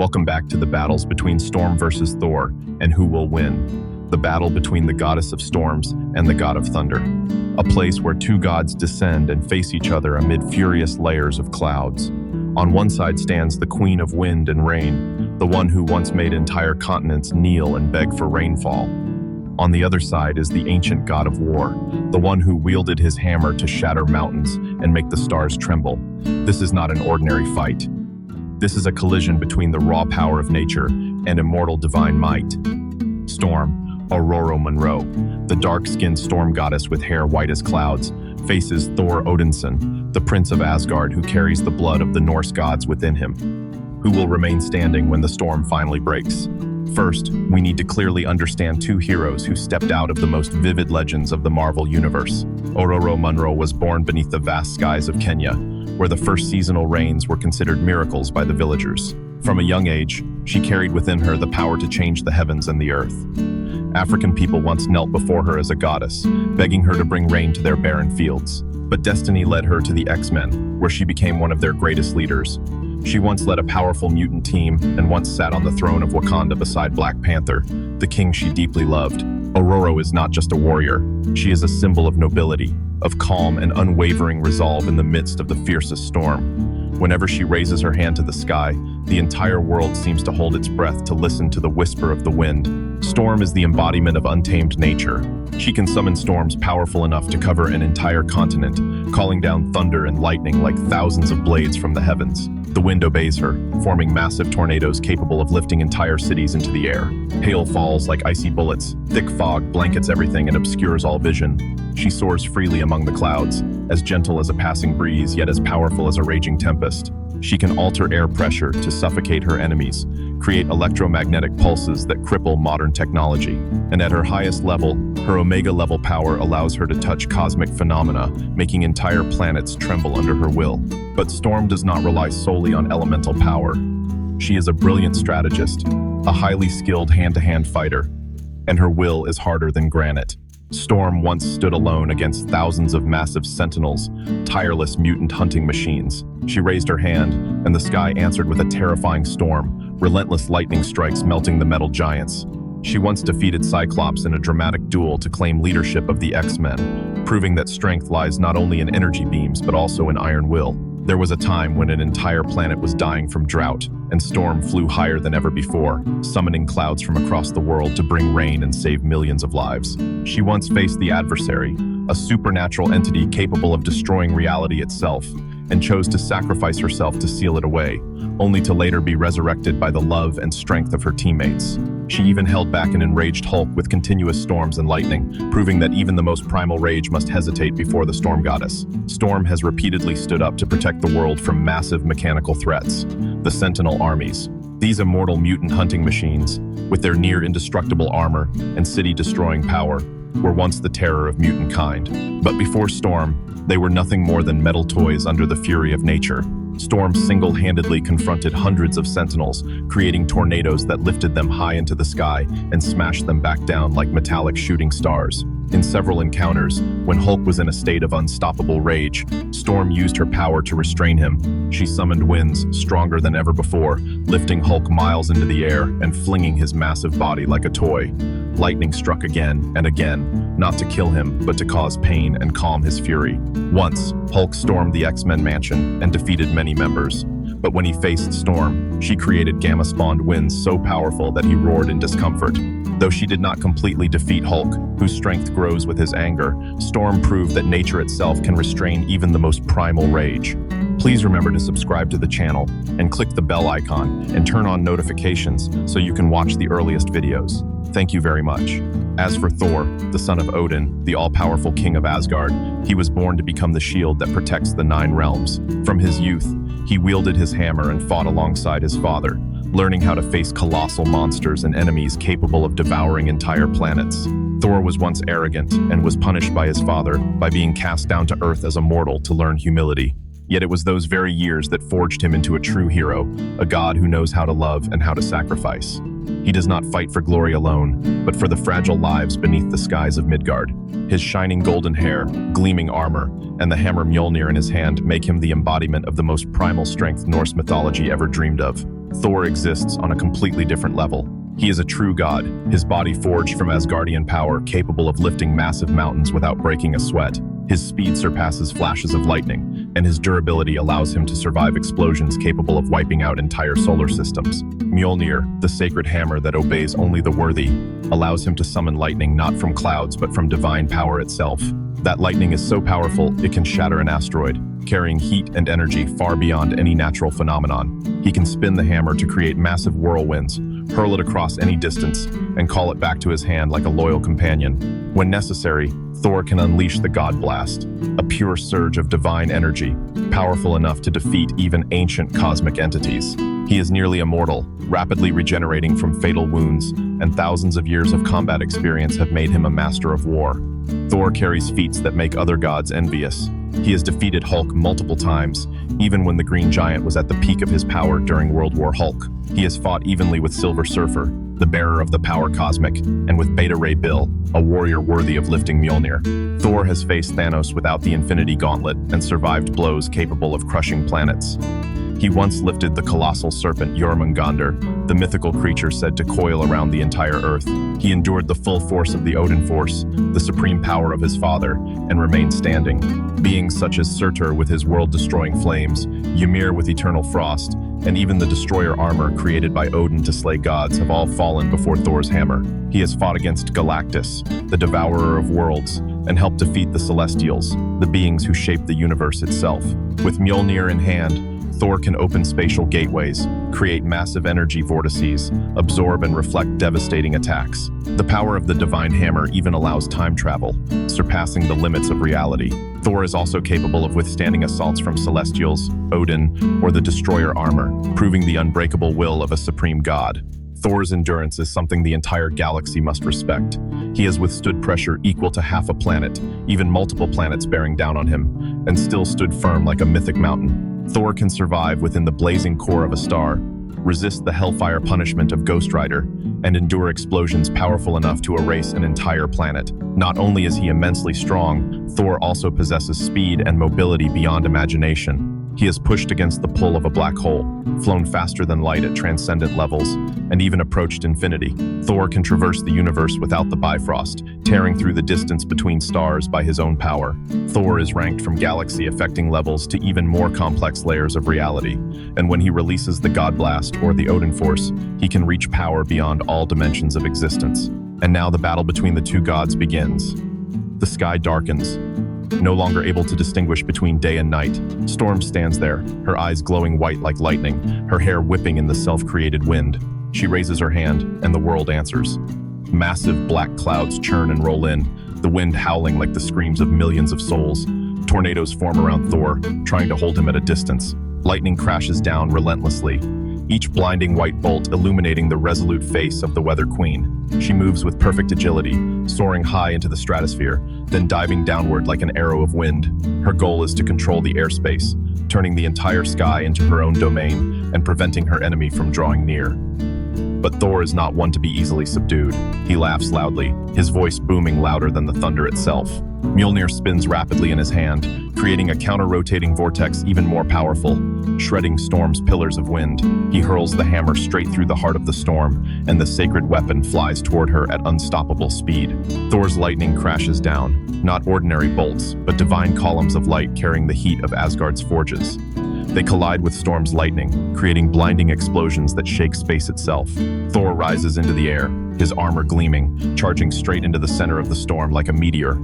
Welcome back to the battles between Storm versus Thor, and who will win. The battle between the goddess of storms and the god of thunder. A place where two gods descend and face each other amid furious layers of clouds. On one side stands the queen of wind and rain, the one who once made entire continents kneel and beg for rainfall. On the other side is the ancient god of war, the one who wielded his hammer to shatter mountains and make the stars tremble. This is not an ordinary fight. This is a collision between the raw power of nature and immortal divine might. Storm, Ororo Munroe, the dark-skinned storm goddess with hair white as clouds, faces Thor Odinson, the prince of Asgard who carries the blood of the Norse gods within him. Who will remain standing when the storm finally breaks? First, we need to clearly understand two heroes who stepped out of the most vivid legends of the Marvel universe. Ororo Munroe was born beneath the vast skies of Kenya, where the first seasonal rains were considered miracles by the villagers. From a young age, she carried within her the power to change the heavens and the earth. African people once knelt before her as a goddess, begging her to bring rain to their barren fields. But destiny led her to the X-Men, where she became one of their greatest leaders. She once led a powerful mutant team and once sat on the throne of Wakanda beside Black Panther, the king she deeply loved. Ororo is not just a warrior. She is a symbol of nobility, of calm and unwavering resolve in the midst of the fiercest storm. Whenever she raises her hand to the sky, the entire world seems to hold its breath to listen to the whisper of the wind. Storm is the embodiment of untamed nature. She can summon storms powerful enough to cover an entire continent, calling down thunder and lightning like thousands of blades from the heavens. The wind obeys her, forming massive tornadoes capable of lifting entire cities into the air. Hail falls like icy bullets. Thick fog blankets everything and obscures all vision. She soars freely among the clouds, as gentle as a passing breeze, yet as powerful as a raging tempest. She can alter air pressure to suffocate her enemies, create electromagnetic pulses that cripple modern technology. And at her highest level, her Omega-level power allows her to touch cosmic phenomena, making entire planets tremble under her will. But Storm does not rely solely on elemental power. She is a brilliant strategist, a highly skilled hand-to-hand fighter, and her will is harder than granite. Storm once stood alone against thousands of massive sentinels, tireless mutant hunting machines. She raised her hand, and the sky answered with a terrifying storm, relentless lightning strikes melting the metal giants. She once defeated Cyclops in a dramatic duel to claim leadership of the X-Men, proving that strength lies not only in energy beams but also in iron will. There was a time when an entire planet was dying from drought, and Storm flew higher than ever before, summoning clouds from across the world to bring rain and save millions of lives. She once faced the adversary, a supernatural entity capable of destroying reality itself, and chose to sacrifice herself to seal it away, only to later be resurrected by the love and strength of her teammates. She even held back an enraged Hulk with continuous storms and lightning, proving that even the most primal rage must hesitate before the Storm Goddess. Storm has repeatedly stood up to protect the world from massive mechanical threats, the Sentinel armies. These immortal mutant hunting machines, with their near-indestructible armor and city-destroying power, were once the terror of mutant kind. But before Storm, they were nothing more than metal toys under the fury of nature. Storm single-handedly confronted hundreds of sentinels, creating tornadoes that lifted them high into the sky and smashed them back down like metallic shooting stars. In several encounters, when Hulk was in a state of unstoppable rage, Storm used her power to restrain him. She summoned winds stronger than ever before, lifting Hulk miles into the air and flinging his massive body like a toy. Lightning struck again and again, not to kill him, but to cause pain and calm his fury. Once, Hulk stormed the X-Men mansion and defeated many members. But when he faced Storm, she created gamma-spawned winds so powerful that he roared in discomfort. Though she did not completely defeat Hulk, whose strength grows with his anger, Storm proved that nature itself can restrain even the most primal rage. Please remember to subscribe to the channel and click the bell icon and turn on notifications so you can watch the earliest videos. Thank you very much. As for Thor, the son of Odin, the all-powerful king of Asgard, he was born to become the shield that protects the 9 realms. From his youth, he wielded his hammer and fought alongside his father, learning how to face colossal monsters and enemies capable of devouring entire planets. Thor was once arrogant and was punished by his father by being cast down to earth as a mortal to learn humility. Yet it was those very years that forged him into a true hero, a god who knows how to love and how to sacrifice. He does not fight for glory alone, but for the fragile lives beneath the skies of Midgard. His shining golden hair, gleaming armor, and the hammer Mjolnir in his hand make him the embodiment of the most primal strength Norse mythology ever dreamed of. Thor exists on a completely different level. He is a true god, his body forged from Asgardian power, capable of lifting massive mountains without breaking a sweat. His speed surpasses flashes of lightning, and his durability allows him to survive explosions capable of wiping out entire solar systems. Mjolnir, the sacred hammer that obeys only the worthy, allows him to summon lightning not from clouds but from divine power itself. That lightning is so powerful it can shatter an asteroid, carrying heat and energy far beyond any natural phenomenon. He can spin the hammer to create massive whirlwinds, hurl it across any distance, and call it back to his hand like a loyal companion. When necessary, Thor can unleash the God Blast, a pure surge of divine energy, powerful enough to defeat even ancient cosmic entities. He is nearly immortal, rapidly regenerating from fatal wounds, and thousands of years of combat experience have made him a master of war. Thor carries feats that make other gods envious. He has defeated Hulk multiple times, even when the Green Giant was at the peak of his power during World War Hulk. He has fought evenly with Silver Surfer, the bearer of the power cosmic, and with Beta Ray Bill, a warrior worthy of lifting Mjolnir. Thor has faced Thanos without the Infinity Gauntlet and survived blows capable of crushing planets. He once lifted the colossal serpent Jormungandr, the mythical creature said to coil around the entire Earth. He endured the full force of the Odin Force, the supreme power of his father, and remained standing. Beings such as Surtur with his world-destroying flames, Ymir with eternal frost, and even the destroyer armor created by Odin to slay gods have all fallen before Thor's hammer. He has fought against Galactus, the devourer of worlds, and helped defeat the Celestials, the beings who shaped the universe itself. With Mjolnir in hand, Thor can open spatial gateways, create massive energy vortices, absorb and reflect devastating attacks. The power of the divine hammer even allows time travel, surpassing the limits of reality. Thor is also capable of withstanding assaults from Celestials, Odin, or the destroyer armor, proving the unbreakable will of a supreme god. Thor's endurance is something the entire galaxy must respect. He has withstood pressure equal to half a planet, even multiple planets bearing down on him, and still stood firm like a mythic mountain. Thor can survive within the blazing core of a star, resist the hellfire punishment of Ghost Rider, and endure explosions powerful enough to erase an entire planet. Not only is he immensely strong, Thor also possesses speed and mobility beyond imagination. He has pushed against the pull of a black hole, flown faster than light at transcendent levels, and even approached infinity. Thor can traverse the universe without the Bifrost, tearing through the distance between stars by his own power. Thor is ranked from galaxy-affecting levels to even more complex layers of reality, and when he releases the God Blast or the Odin Force, he can reach power beyond all dimensions of existence. And now the battle between the two gods begins. The sky darkens. No longer able to distinguish between day and night, Storm stands there, her eyes glowing white like lightning, her hair whipping in the self-created wind. She raises her hand, and the world answers. Massive black clouds churn and roll in, the wind howling like the screams of millions of souls. Tornadoes form around Thor, trying to hold him at a distance. Lightning crashes down relentlessly, each blinding white bolt illuminating the resolute face of the Weather Queen. She moves with perfect agility, soaring high into the stratosphere, then diving downward like an arrow of wind. Her goal is to control the airspace, turning the entire sky into her own domain and preventing her enemy from drawing near. But Thor is not one to be easily subdued. He laughs loudly, his voice booming louder than the thunder itself. Mjolnir spins rapidly in his hand, creating a counter-rotating vortex even more powerful, shredding Storm's pillars of wind. He hurls the hammer straight through the heart of the storm, and the sacred weapon flies toward her at unstoppable speed. Thor's lightning crashes down, not ordinary bolts, but divine columns of light carrying the heat of Asgard's forges. They collide with Storm's lightning, creating blinding explosions that shake space itself. Thor rises into the air, his armor gleaming, charging straight into the center of the storm like a meteor.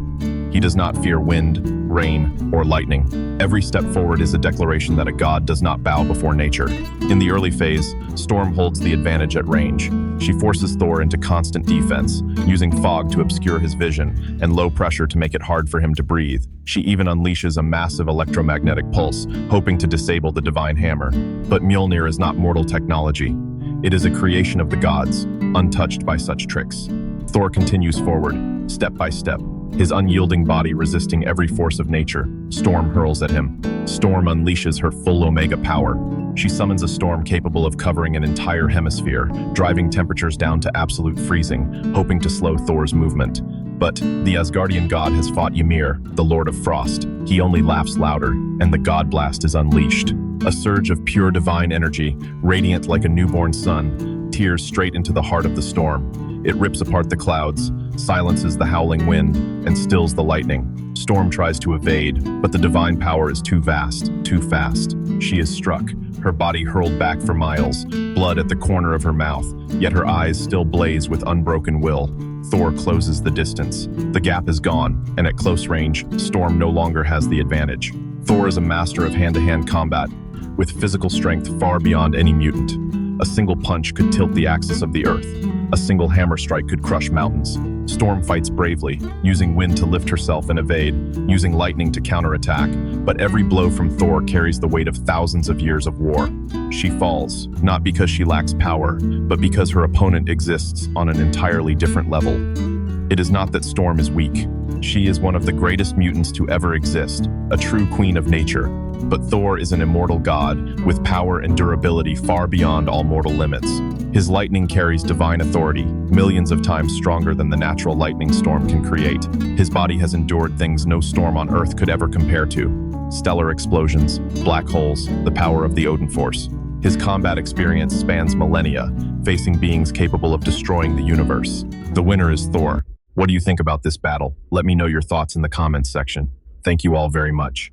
He does not fear wind, rain, or lightning. Every step forward is a declaration that a god does not bow before nature. In the early phase, Storm holds the advantage at range. She forces Thor into constant defense, using fog to obscure his vision and low pressure to make it hard for him to breathe. She even unleashes a massive electromagnetic pulse, hoping to disable the divine hammer. But Mjolnir is not mortal technology. It is a creation of the gods, untouched by such tricks. Thor continues forward, step by step, his unyielding body resisting every force of nature. Storm hurls at him. Storm unleashes her full Omega power. She summons a storm capable of covering an entire hemisphere, driving temperatures down to absolute freezing, hoping to slow Thor's movement. But the Asgardian god has fought Ymir, the Lord of Frost. He only laughs louder, and the God Blast is unleashed. A surge of pure divine energy, radiant like a newborn sun, tears straight into the heart of the storm. It rips apart the clouds, silences the howling wind, and stills the lightning. Storm tries to evade, but the divine power is too vast, too fast. She is struck, her body hurled back for miles, blood at the corner of her mouth, yet her eyes still blaze with unbroken will. Thor closes the distance. The gap is gone, and at close range, Storm no longer has the advantage. Thor is a master of hand-to-hand combat, with physical strength far beyond any mutant. A single punch could tilt the axis of the earth. A single hammer strike could crush mountains. Storm fights bravely, using wind to lift herself and evade, using lightning to counterattack, but every blow from Thor carries the weight of thousands of years of war. She falls, not because she lacks power, but because her opponent exists on an entirely different level. It is not that Storm is weak. She is one of the greatest mutants to ever exist, a true queen of nature. But Thor is an immortal god, with power and durability far beyond all mortal limits. His lightning carries divine authority, millions of times stronger than the natural lightning Storm can create. His body has endured things no storm on Earth could ever compare to. Stellar explosions, black holes, the power of the Odin Force. His combat experience spans millennia, facing beings capable of destroying the universe. The winner is Thor. What do you think about this battle? Let me know your thoughts in the comments section. Thank you all very much.